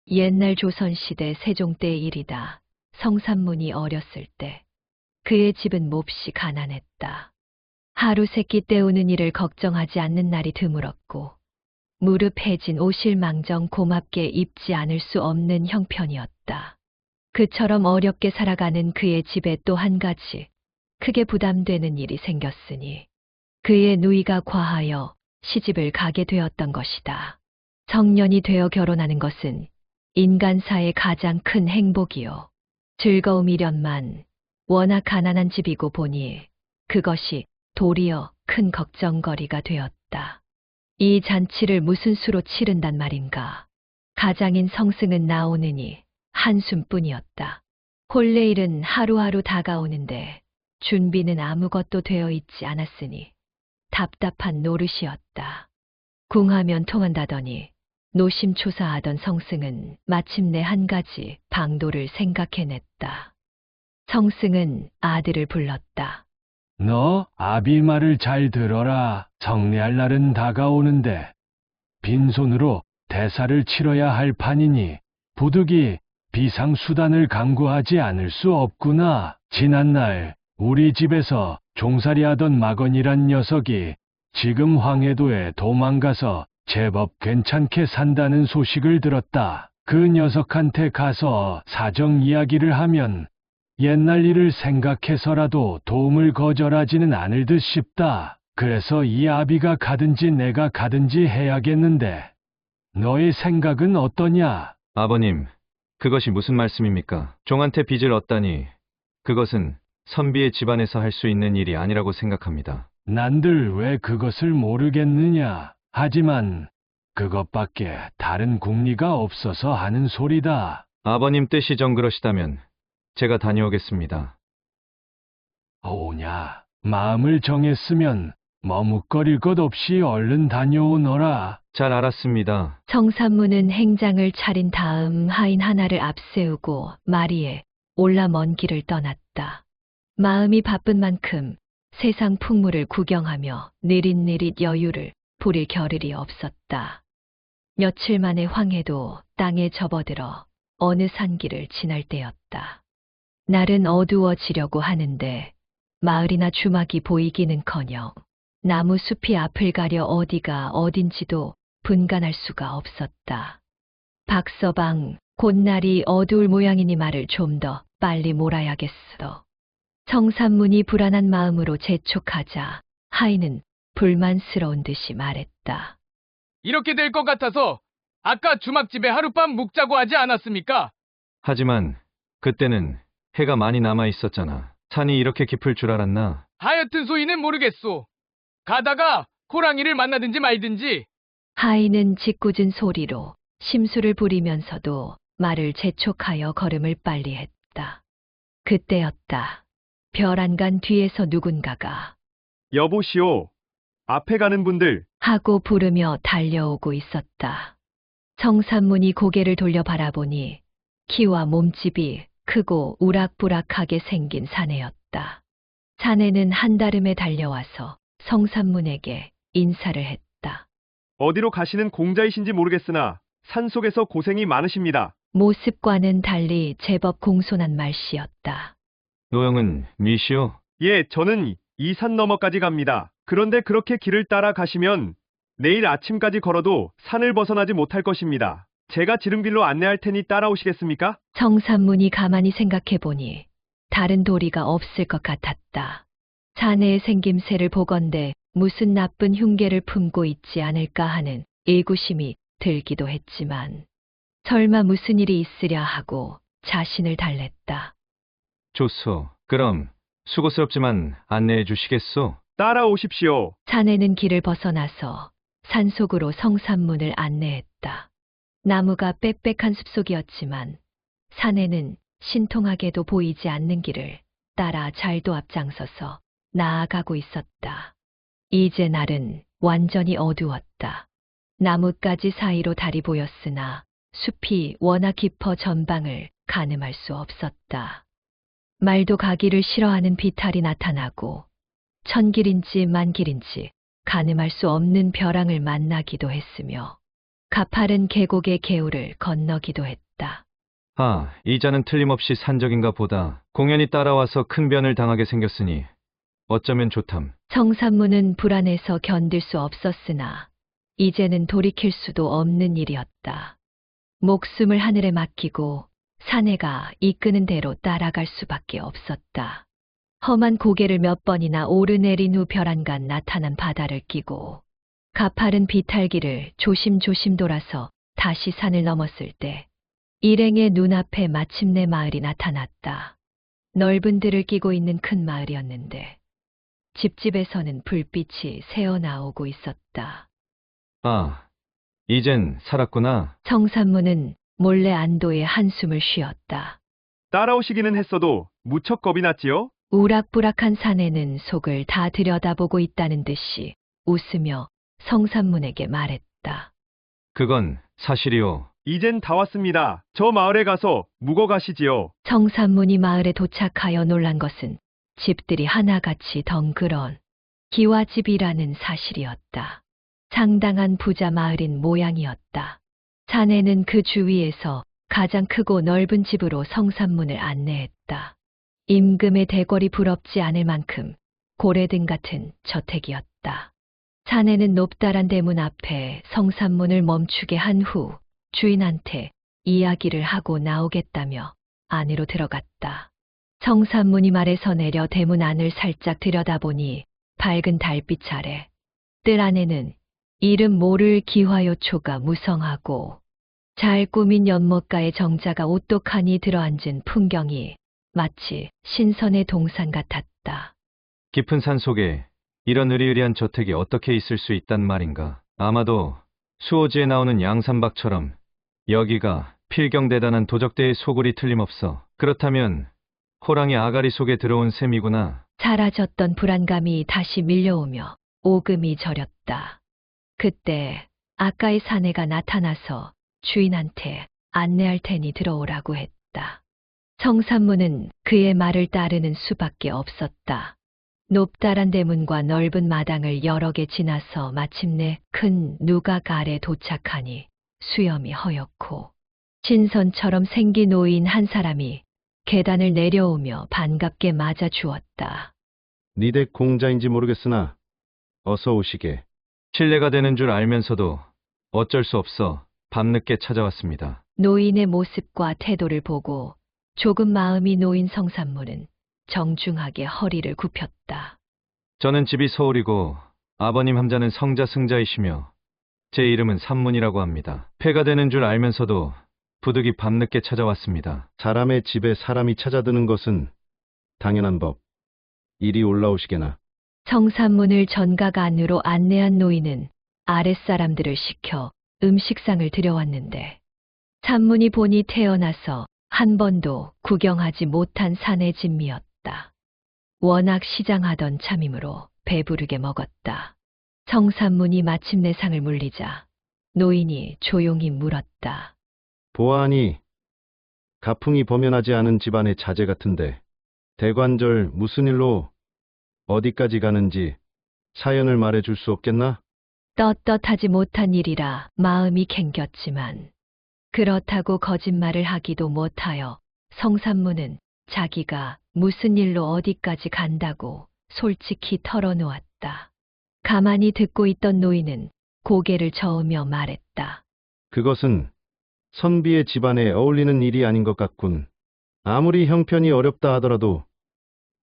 옛날 조선시대 세종때의 일이다. 성삼문이 어렸을 때 그의 집은 몹시 가난했다. 하루 세끼 때우는 일을 걱정하지 않는 날이 드물었고 무릎 해진 옷을 망정 고맙게 입지 않을 수 없는 형편이었다. 그처럼 어렵게 살아가는 그의 집에 또 한 가지 크게 부담되는 일이 생겼으니 그의 누이가 과하여 시집을 가게 되었던 것이다. 성년이 되어 결혼하는 것은 인간사의 가장 큰 행복이요. 즐거움이련만 워낙 가난한 집이고 보니 그것이 도리어 큰 걱정거리가 되었다. 이 잔치를 무슨 수로 치른단 말인가. 가장인 성승은 나오느니 한숨뿐이었다. 혼례일은 하루하루 다가오는데 준비는 아무것도 되어 있지 않았으니 답답한 노릇이었다. 궁하면 통한다더니 노심초사하던 성승은 마침내 한 가지 방도를 생각해냈다. 성승은 아들을 불렀다. 너 아비 말을 잘 들어라. 성례할 날은 다가오는데 빈손으로 대사를 치러야 할 판이니 부득이 비상수단을 강구하지 않을 수 없구나. 지난날 우리 집에서 종살이하던 마건이란 녀석이 지금 황해도에 도망가서 제법 괜찮게 산다는 소식을 들었다. 그 녀석한테 가서 사정 이야기를 하면 옛날 일을 생각해서라도 도움을 거절하지는 않을 듯 싶다. 그래서 이 아비가 가든지 내가 가든지 해야겠는데 너의 생각은 어떠냐? 아버님, 그것이 무슨 말씀입니까? 종한테 빚을 얻다니 그것은 선비의 집안에서 할 수 있는 일이 아니라고 생각합니다. 난들 왜 그것을 모르겠느냐? 하지만 그것밖에 다른 궁리가 없어서 하는 소리다. 아버님 뜻이 정 그러시다면 제가 다녀오겠습니다. 오냐, 마음을 정했으면 머뭇거릴 것 없이 얼른 다녀오너라. 잘 알았습니다. 성삼문은 행장을 차린 다음 하인 하나를 앞세우고 마리에 올라 먼 길을 떠났다. 마음이 바쁜 만큼 세상 풍물을 구경하며 느릿느릿 여유를 부릴 겨를이 없었다. 며칠 만에 황해도 땅에 접어들어 어느 산길을 지날 때였다. 날은 어두워지려고 하는데 마을이나 주막이 보이기는커녕 나무 숲이 앞을 가려 어디가 어딘지도 분간할 수가 없었다. 박서방, 곧 날이 어두울 모양이니 말을 좀 더 빨리 몰아야겠어. 성삼문이 불안한 마음으로 재촉하자 하인은 불만스러운 듯이 말했다. 이렇게 될 것 같아서 아까 주막집에 하룻밤 묵자고 하지 않았습니까? 하지만 그때는 해가 많이 남아 있었잖아. 산이 이렇게 깊을 줄 알았나? 하여튼 소인은 모르겠소. 가다가 호랑이를 만나든지 말든지. 하인은 짓궂은 소리로 심술을 부리면서도 말을 재촉하여 걸음을 빨리 했다. 그때였다. 별안간 뒤에서 누군가가 여보시오. 앞에 가는 분들. 하고 부르며 달려오고 있었다. 성삼문이 고개를 돌려 바라보니 키와 몸집이 크고 우락부락하게 생긴 사내였다. 사내는 한다름에 달려와서 성삼문에게 인사를 했다. 어디로 가시는 공자이신지 모르겠으나 산속에서 고생이 많으십니다. 모습과는 달리 제법 공손한 말씨였다. 노영은 미시오? 예, 저는 이 산 너머까지 갑니다. 그런데 그렇게 길을 따라 가시면 내일 아침까지 걸어도 산을 벗어나지 못할 것입니다. 제가 지름길로 안내할 테니 따라오시겠습니까? 성삼문이 가만히 생각해보니 다른 도리가 없을 것 같았다. 사내의 생김새를 보건대 무슨 나쁜 흉계를 품고 있지 않을까 하는 의구심이 들기도 했지만 설마 무슨 일이 있으랴 하고 자신을 달랬다. 좋소. 그럼 수고스럽지만 안내해 주시겠소? 따라오십시오. 사내는 길을 벗어나서 산속으로 성삼문을 안내했다. 나무가 빽빽한 숲속이었지만 사내는 신통하게도 보이지 않는 길을 따라 잘도 앞장서서 나아가고 있었다. 이제 날은 완전히 어두웠다. 나뭇가지 사이로 달이 보였으나 숲이 워낙 깊어 전방을 가늠할 수 없었다. 말도 가기를 싫어하는 비탈이 나타나고 천길인지 만길인지 가늠할 수 없는 벼랑을 만나기도 했으며 가파른 계곡의 개울을 건너기도 했다. 아, 이자는 틀림없이 산적인가 보다. 공연히 따라와서 큰 변을 당하게 생겼으니 어쩌면 좋담. 성산문은 불안해서 견딜 수 없었으나 이제는 돌이킬 수도 없는 일이었다. 목숨을 하늘에 맡기고 사내가 이끄는 대로 따라갈 수밖에 없었다. 험한 고개를 몇 번이나 오르내린 후 벼랑간 나타난 바다를 끼고 가파른 비탈길을 조심조심 돌아서 다시 산을 넘었을 때 일행의 눈앞에 마침내 마을이 나타났다. 넓은 들을 끼고 있는 큰 마을이었는데 집집에서는 불빛이 새어나오고 있었다. 아, 이젠 살았구나. 성산문은 몰래 안도의 한숨을 쉬었다. 따라오시기는 했어도 무척 겁이 났지요? 우락부락한 사내는 속을 다 들여다보고 있다는 듯이 웃으며 성산문에게 말했다. 그건 사실이오. 이젠 다 왔습니다. 저 마을에 가서 묵어 가시지요. 성산문이 마을에 도착하여 놀란 것은 집들이 하나같이 덩그런 기와집이라는 사실이었다. 상당한 부자 마을인 모양이었다. 자네는 그 주위에서 가장 크고 넓은 집으로 성산문을 안내했다. 임금의 대궐이 부럽지 않을 만큼 고래등 같은 저택이었다. 자네는 높다란 대문 앞에 성산문을 멈추게 한 후 주인한테 이야기를 하고 나오겠다며 안으로 들어갔다. 성산문이 말에서 내려 대문 안을 살짝 들여다보니 밝은 달빛 아래 뜰 안에는 이름 모를 기와요초가 무성하고 잘 꾸민 연못가에 정자가 오똑하니 들어앉은 풍경이 마치 신선의 동산 같았다. 깊은 산 속에 이런 으리으리한 저택이 어떻게 있을 수 있단 말인가. 아마도 수호지에 나오는 양산박처럼 여기가 필경대단한 도적대의 소굴이 틀림없어. 그렇다면 호랑이 아가리 속에 들어온 셈이구나. 사라졌던 불안감이 다시 밀려오며 오금이 저렸다. 그때 아까의 사내가 나타나서 주인한테 안내할 테니 들어오라고 했다. 성산문은 그의 말을 따르는 수밖에 없었다. 높다란 대문과 넓은 마당을 여러 개 지나서 마침내 큰 누각 아래 도착하니 수염이 허옇고 신선처럼 생긴 노인 한 사람이 계단을 내려오며 반갑게 맞아 주었다. 니 댁 공자인지 모르겠으나 어서 오시게. 실례가 되는 줄 알면서도 어쩔 수 없어 밤늦게 찾아왔습니다. 노인의 모습과 태도를 보고 조금 마음이 놓인 성산문은 정중하게 허리를 굽혔다. 저는 집이 서울이고 아버님 함자는 성자 승자이시며 제 이름은 산문이라고 합니다. 폐가 되는 줄 알면서도 부득이 밤늦게 찾아왔습니다. 사람의 집에 사람이 찾아드는 것은 당연한 법. 이리 올라오시게나. 성산문을 전각 안으로 안내한 노인은 아랫사람들을 시켜 음식상을 들여왔는데 산문이 본이 태어나서 한 번도 구경하지 못한 산의 진미였다. 워낙 시장하던 참이므로 배부르게 먹었다. 성산문이 마침내 상을 물리자 노인이 조용히 물었다. 보아하니 가풍이 범연하지 않은 집안의 자제 같은데 대관절 무슨 일로 어디까지 가는지 사연을 말해줄 수 없겠나? 떳떳하지 못한 일이라 마음이 캥겼지만 그렇다고 거짓말을 하기도 못하여 성산문은 자기가 무슨 일로 어디까지 간다고 솔직히 털어놓았다. 가만히 듣고 있던 노인은 고개를 저으며 말했다. 그것은 선비의 집안에 어울리는 일이 아닌 것 같군. 아무리 형편이 어렵다 하더라도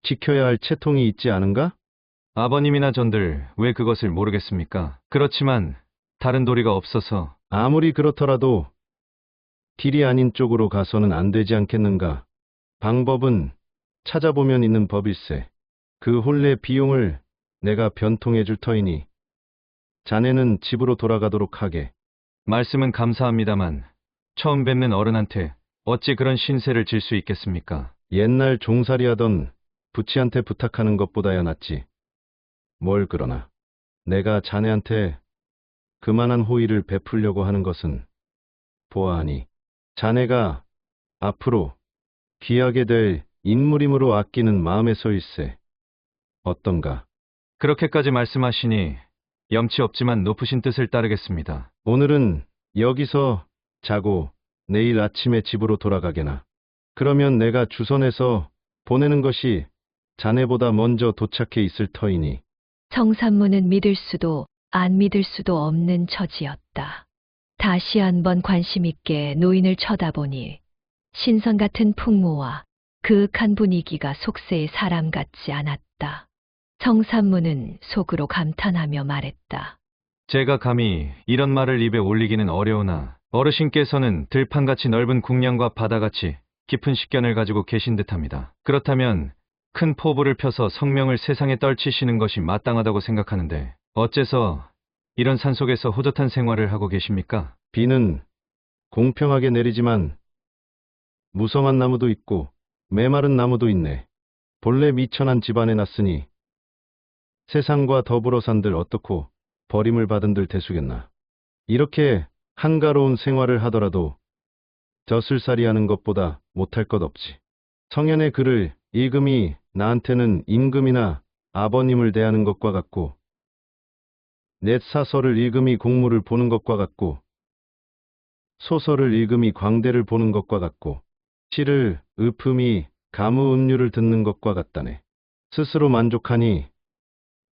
지켜야 할 채통이 있지 않은가? 아버님이나 전들 왜 그것을 모르겠습니까? 그렇지만 다른 도리가 없어서. 아무리 그렇더라도 길이 아닌 쪽으로 가서는 안 되지 않겠는가? 방법은 찾아보면 있는 법일세. 그 혼례 비용을 내가 변통해 줄 터이니 자네는 집으로 돌아가도록 하게. 말씀은 감사합니다만 처음 뵙는 어른한테 어찌 그런 신세를 질 수 있겠습니까? 옛날 종살이 하던 부치한테 부탁하는 것보다야 낫지. 뭘 그러나 내가 자네한테 그만한 호의를 베풀려고 하는 것은 보아하니 자네가 앞으로 귀하게 될 인물이므로 아끼는 마음에서일세. 어떤가? 그렇게까지 말씀하시니 염치 없지만 높으신 뜻을 따르겠습니다. 오늘은 여기서 자고 내일 아침에 집으로 돌아가게나. 그러면 내가 주선해서 보내는 것이 자네보다 먼저 도착해 있을 터이니. 청산문은 믿을 수도 안 믿을 수도 없는 처지였다. 다시 한번 관심 있게 노인을 쳐다보니 신선 같은 풍모와 그윽한 분위기가 속세의 사람 같지 않았다. 청산문은 속으로 감탄하며 말했다. 제가 감히 이런 말을 입에 올리기는 어려우나 어르신께서는 들판같이 넓은 국량과 바다같이 깊은 식견을 가지고 계신 듯합니다. 그렇다면 큰 포부를 펴서 성명을 세상에 떨치시는 것이 마땅하다고 생각하는데 어째서 이런 산속에서 호젓한 생활을 하고 계십니까? 비는 공평하게 내리지만 무성한 나무도 있고 메마른 나무도 있네. 본래 미천한 집안에 났으니 세상과 더불어 산들 어떻고 버림을 받은들 대수겠나. 이렇게 한가로운 생활을 하더라도 젖을살이 하는 것보다 못할 것 없지. 성현의 글을 읽음이 나한테는 임금이나 아버님을 대하는 것과 같고 넷 사설을 읽음이 공무를 보는 것과 같고 소설을 읽음이 광대를 보는 것과 같고 시를 읊음이 가무 음류를 듣는 것과 같다네. 스스로 만족하니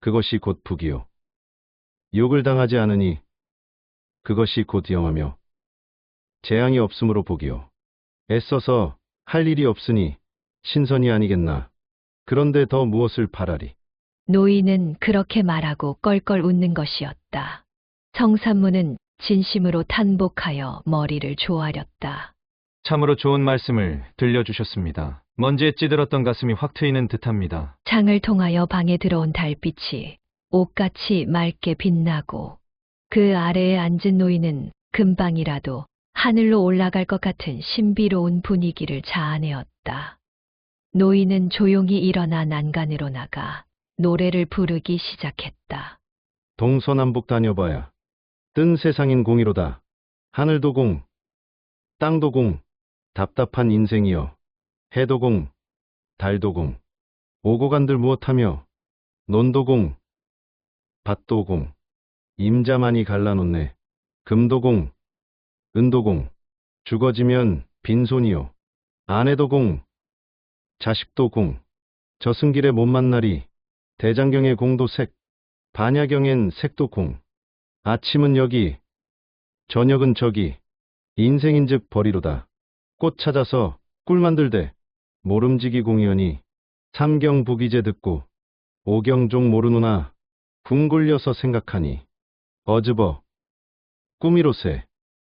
그것이 곧 북이요. 욕을 당하지 않으니 그것이 곧 영하며 재앙이 없으므로 복이요. 애써서 할 일이 없으니 신선이 아니겠나. 그런데 더 무엇을 바라리. 노인은 그렇게 말하고 껄껄 웃는 것이었다. 청산문은 진심으로 탄복하여 머리를 조아렸다. 참으로 좋은 말씀을 들려주셨습니다. 먼지에 찌들었던 가슴이 확 트이는 듯합니다. 창을 통하여 방에 들어온 달빛이 옷같이 맑게 빛나고 그 아래에 앉은 노인은 금방이라도 하늘로 올라갈 것 같은 신비로운 분위기를 자아내었다. 노인은 조용히 일어나 난간으로 나가 노래를 부르기 시작했다. 동서남북 다녀봐야 뜬 세상인 공이로다. 하늘도 공, 땅도 공, 답답한 인생이여. 해도 공, 달도 공, 오고 간들 무엇하며 논도 공, 밭도 공, 임자만이 갈라놓네. 금도 공, 은도 공, 죽어지면 빈손이요. 아내도 공, 자식도 공, 저승길에 못 만나리. 대장경의 공도 색, 반야경엔 색도 공. 아침은 여기, 저녁은 저기. 인생인즉 버리로다. 꽃 찾아서 꿀 만들되 모름지기 공이여니. 삼경 부기제 듣고 오경종 모르누나. 궁굴려서 생각하니 어즈버 꿈이로세.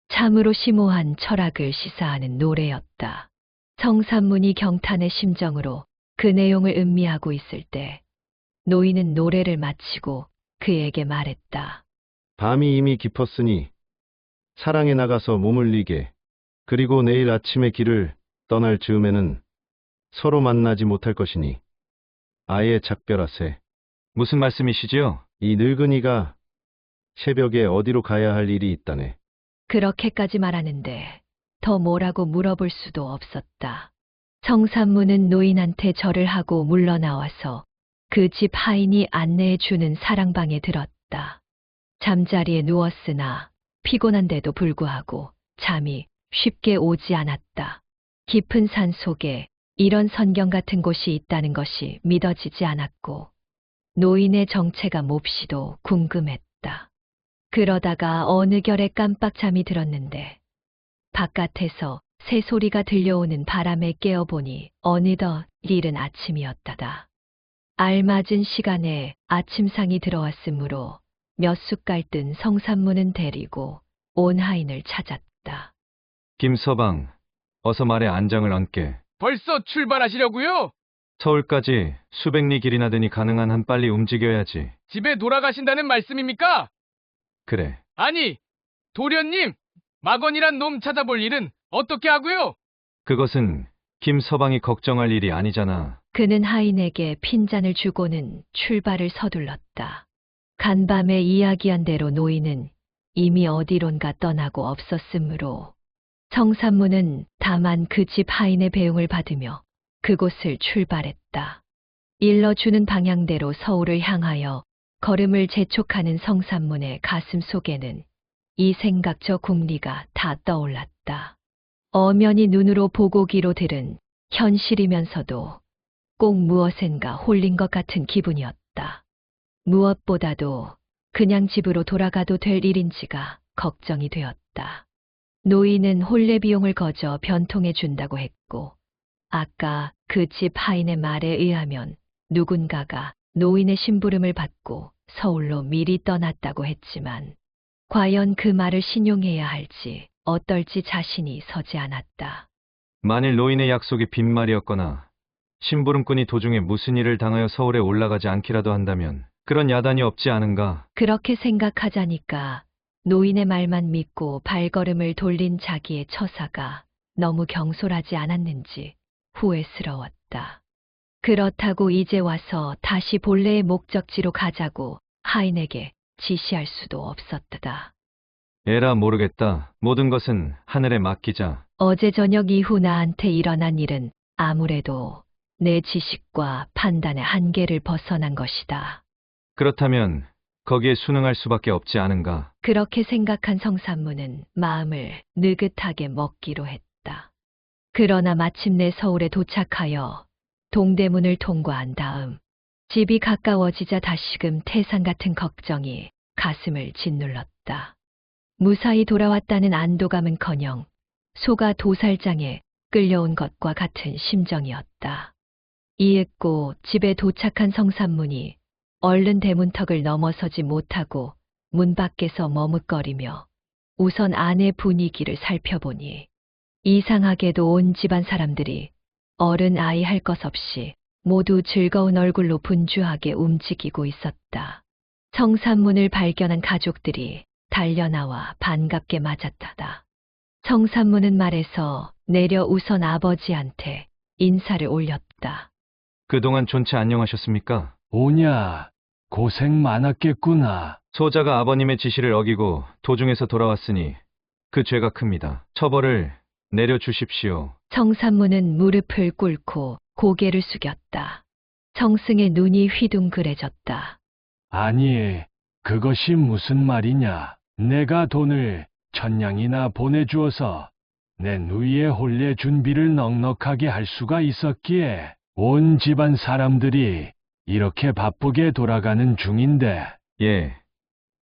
참으로 심오한 철학을 시사하는 노래였다. 청산문이 경탄의 심정으로 그 내용을 음미하고 있을 때 노인은 노래를 마치고 그에게 말했다. 밤이 이미 깊었으니 사랑에 나가서 몸을 이게. 그리고 내일 아침에 길을 떠날 즈음에는 서로 만나지 못할 것이니 아예 작별하세. 무슨 말씀이시지요? 이 늙은이가 새벽에 어디로 가야 할 일이 있다네. 그렇게까지 말하는데 더 뭐라고 물어볼 수도 없었다. 청산문은 노인한테 절을 하고 물러나와서 그 집 하인이 안내해 주는 사랑방에 들었다. 잠자리에 누웠으나 피곤한데도 불구하고 잠이 쉽게 오지 않았다. 깊은 산 속에 이런 선경 같은 곳이 있다는 것이 믿어지지 않았고 노인의 정체가 몹시도 궁금했다. 그러다가 어느 결에 깜빡 잠이 들었는데 바깥에서 새소리가 들려오는 바람에 깨어보니 어느덧 이른 아침이었다다. 알맞은 시간에 아침상이 들어왔으므로 몇 숟갈 뜬 성산문은 데리고 온 하인을 찾았다. 김서방, 어서 말에 안장을 얹게. 벌써 출발하시려고요? 서울까지 수백 리 길이나 되니 가능한 한 빨리 움직여야지. 집에 돌아가신다는 말씀입니까? 그래. 아니, 도련님, 막원이란 놈 찾아볼 일은 어떻게 하고요? 그것은 김서방이 걱정할 일이 아니잖아. 그는 하인에게 핀잔을 주고는 출발을 서둘렀다. 간밤에 이야기한 대로 노인은 이미 어디론가 떠나고 없었으므로 청산문은 다만 그 집 하인의 배웅을 받으며 그곳을 출발했다. 일러주는 방향대로 서울을 향하여 걸음을 재촉하는 성산문의 가슴 속에는 이 생각 저 궁리가 다 떠올랐다. 엄연히 눈으로 보고기로 들은 현실이면서도 꼭 무엇엔가 홀린 것 같은 기분이었다. 무엇보다도 그냥 집으로 돌아가도 될 일인지가 걱정이 되었다. 노인은 혼례 비용을 거저 변통해 준다고 했고, 아까 그 집 하인의 말에 의하면 누군가가 노인의 심부름을 받고 서울로 미리 떠났다고 했지만, 과연 그 말을 신용해야 할지 어떨지 자신이 서지 않았다. 만일 노인의 약속이 빈말이었거나 심부름꾼이 도중에 무슨 일을 당하여 서울에 올라가지 않기라도 한다면 그런 야단이 없지 않은가. 그렇게 생각하자니까 노인의 말만 믿고 발걸음을 돌린 자기의 처사가 너무 경솔하지 않았는지 후회스러웠다. 그렇다고 이제 와서 다시 본래의 목적지로 가자고 하인에게 지시할 수도 없었다. 에라 모르겠다. 모든 것은 하늘에 맡기자. 어제 저녁 이후 나한테 일어난 일은 아무래도 내 지식과 판단의 한계를 벗어난 것이다. 그렇다면 거기에 순응할 수밖에 없지 않은가. 그렇게 생각한 성산문은 마음을 느긋하게 먹기로 했다. 그러나 마침내 서울에 도착하여 동대문을 통과한 다음 집이 가까워지자 다시금 태산 같은 걱정이 가슴을 짓눌렀다. 무사히 돌아왔다는 안도감은커녕 소가 도살장에 끌려온 것과 같은 심정이었다. 이윽고 집에 도착한 성산문이 얼른 대문턱을 넘어서지 못하고 문 밖에서 머뭇거리며 우선 안의 분위기를 살펴보니 이상하게도 온 집안 사람들이 어른 아이 할 것 없이 모두 즐거운 얼굴로 분주하게 움직이고 있었다. 성산문을 발견한 가족들이 달려나와 반갑게 맞았다. 성산문은 말에서 내려 우선 아버지한테 인사를 올렸다. 그동안 존체 안녕하셨습니까? 오냐, 고생 많았겠구나. 소자가 아버님의 지시를 어기고 도중에서 돌아왔으니 그 죄가 큽니다. 처벌을 내려주십시오. 성산문은 무릎을 꿇고 고개를 숙였다. 성승의 눈이 휘둥그레졌다. 아니, 그것이 무슨 말이냐. 내가 돈을 1000냥이나 보내주어서 내 누이의 혼례 준비를 넉넉하게 할 수가 있었기에 온 집안 사람들이 이렇게 바쁘게 돌아가는 중인데. 예,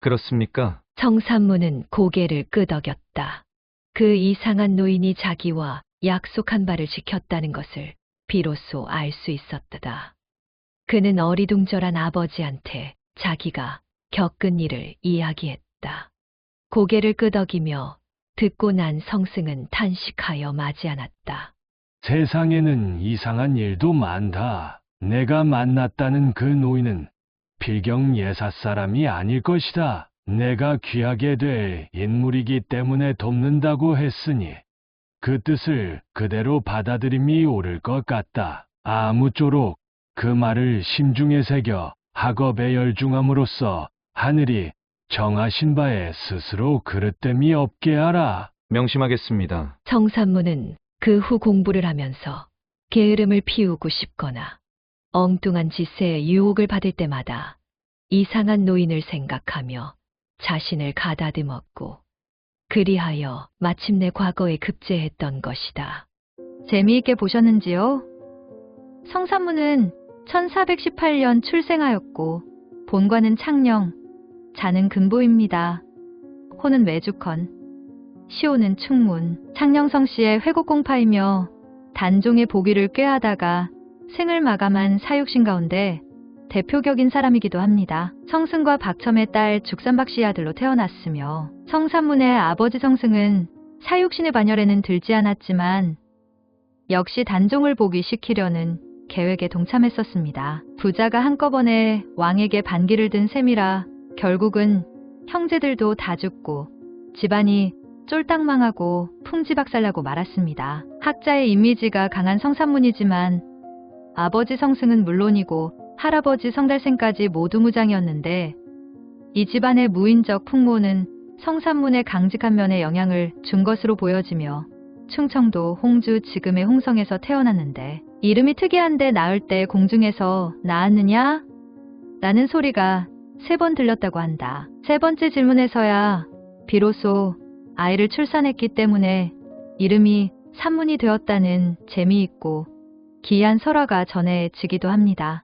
그렇습니까? 성산문은 고개를 끄덕였다. 그 이상한 노인이 자기와 약속한 바를 지켰다는 것을 비로소 알 수 있었다. 그는 어리둥절한 아버지한테 자기가 겪은 일을 이야기했다. 고개를 끄덕이며 듣고 난 성승은 탄식하여 맞이 않았다. 세상에는 이상한 일도 많다. 내가 만났다는 그 노인은 필경 예사 사람이 아닐 것이다. 내가 귀하게 될 인물이기 때문에 돕는다고 했으니 그 뜻을 그대로 받아들임이 옳을 것 같다. 아무쪼록 그 말을 심중에 새겨 학업에 열중함으로써 하늘이 정하신 바에 스스로 그릇됨이 없게 하라. 명심하겠습니다. 성산문은 그 후 공부를 하면서 게으름을 피우고 싶거나 엉뚱한 짓에 유혹을 받을 때마다 이상한 노인을 생각하며 자신을 가다듬었고 그리하여 마침내 과거에 급제했던 것이다. 재미있게 보셨는지요? 성산문은 1418년 출생하였고 본관은 창녕, 자는 금보입니다. 호는 외주컨, 시호는 충문, 창녕성씨의 회곡공파이며 단종의 보기를 꾀하다가 생을 마감한 사육신 가운데 대표격인 사람이기도 합니다. 성승과 박첨의 딸 죽산박씨의 아들로 태어났으며 성산문의 아버지 성승은 사육신의 반열에는 들지 않았지만 역시 단종을 복위시키려는 계획에 동참했었습니다. 부자가 한꺼번에 왕에게 반기를 든 셈이라 결국은 형제들도 다 죽고 집안이 쫄딱 망하고 풍지박살나고 말았습니다. 학자의 이미지가 강한 성산문이지만 아버지 성승은 물론이고 할아버지 성달생까지 모두 무장이었는데 이 집안의 무인적 풍모는 성산문의 강직한 면에 영향을 준 것으로 보여지며 충청도 홍주 지금의 홍성에서 태어났는데 이름이 특이한데 낳을 때 공중에서 낳았느냐? 라는 소리가 3번 들렸다고 한다. 3번째 질문에서야 비로소 아이를 출산했기 때문에 이름이 산문이 되었다는 재미있고 기이한 설화가 전해지기도 합니다.